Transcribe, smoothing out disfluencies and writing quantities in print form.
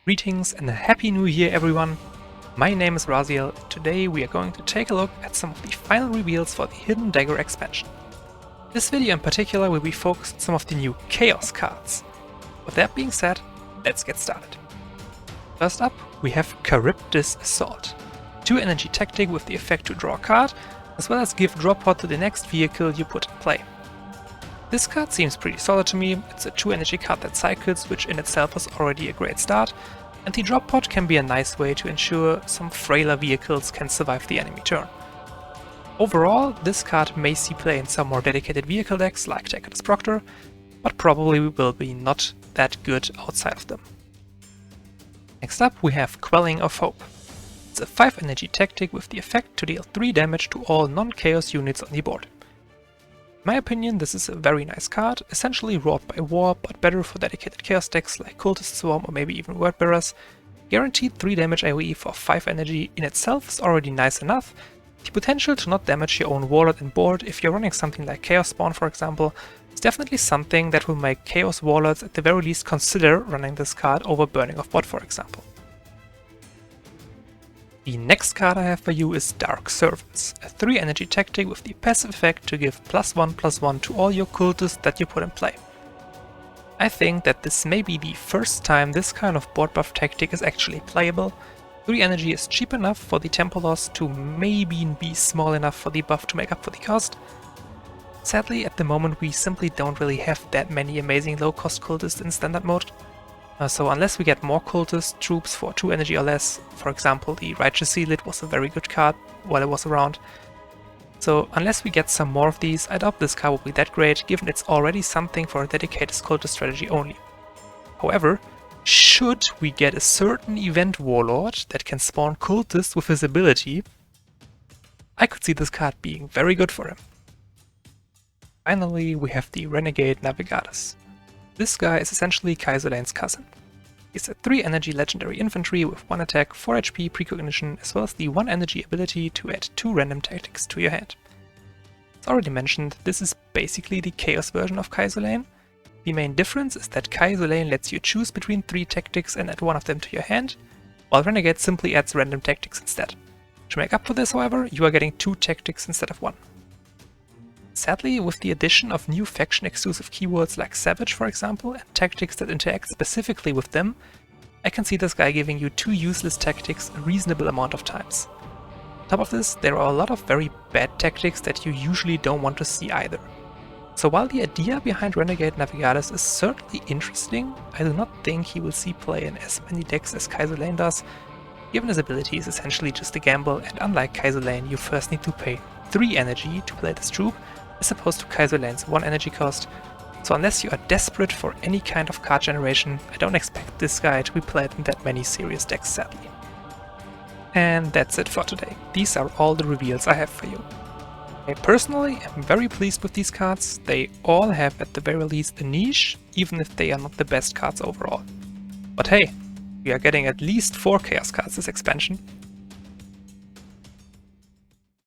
Greetings and a happy new year everyone! My name is Raziel and today we are going to take a look at some of the final reveals for the Hidden Dagger expansion. This video in particular will be focused on some of the new Chaos cards. With that being said, let's get started. First up, we have Charybdis Assault. 2 energy tactic with the effect to draw a card, as well as give drop pod to the next vehicle you put in play. This card seems pretty solid to me. It's a 2 energy card that cycles, which in itself was already a great start, and the drop pod can be a nice way to ensure some frailer vehicles can survive the enemy turn. Overall, this card may see play in some more dedicated vehicle decks like Tacitus Proctor, but probably will be not that good outside of them. Next up we have Quelling of Hope. It's a 5 energy tactic with the effect to deal 3 damage to all non-chaos units on the board. In my opinion, this is a very nice card, essentially wrought by war, but better for dedicated chaos decks like Cultist Swarm or maybe even Wordbearers. Guaranteed 3 damage AoE for 5 energy in itself is already nice enough. The potential to not damage your own warlord and board if you're running something like Chaos Spawn for example, is definitely something that will make Chaos Warlords at the very least consider running this card over Burning of Bot for example. The next card I have for you is Dark Servants, a 3 energy tactic with the passive effect to give +1/+1 to all your cultists that you put in play. I think that this may be the first time this kind of board buff tactic is actually playable. 3 energy is cheap enough for the tempo loss to maybe be small enough for the buff to make up for the cost. Sadly, at the moment we simply don't really have that many amazing low cost cultists in standard mode. So unless we get more cultist troops for 2 energy or less, for example the Righteous Zealot was a very good card while it was around. So unless we get some more of these, I doubt this card will be that great given it's already something for a dedicated cultist strategy only. However, should we get a certain event warlord that can spawn cultists with his ability, I could see this card being very good for him. Finally, we have the Renegade Navas. This guy is essentially Kaiserlane's cousin. He's a 3 energy legendary infantry with 1 attack, 4 HP precognition, as well as the 1 energy ability to add 2 random tactics to your hand. As already mentioned, this is basically the Chaos version of Kaiserlane. The main difference is that Kaiserlane lets you choose between 3 tactics and add 1 of them to your hand, while Renegade simply adds random tactics instead. To make up for this, however, you are getting 2 tactics instead of 1. Sadly, with the addition of new faction-exclusive keywords like Savage for example, and tactics that interact specifically with them, I can see this guy giving you 2 useless tactics a reasonable amount of times. On top of this, there are a lot of very bad tactics that you usually don't want to see either. So while the idea behind Renegade Navas is certainly interesting, I do not think he will see play in as many decks as Kaiserlane does, given his ability is essentially just a gamble, and unlike Kaiserlane you first need to pay 3 energy to play this troop, as opposed to Kaiserlane's 1 energy cost, so unless you are desperate for any kind of card generation, I don't expect this guy to be played in that many serious decks sadly. And that's it for today. These are all the reveals I have for you. I personally am very pleased with these cards. They all have at the very least a niche, even if they are not the best cards overall. But hey, we are getting at least 4 Chaos cards this expansion.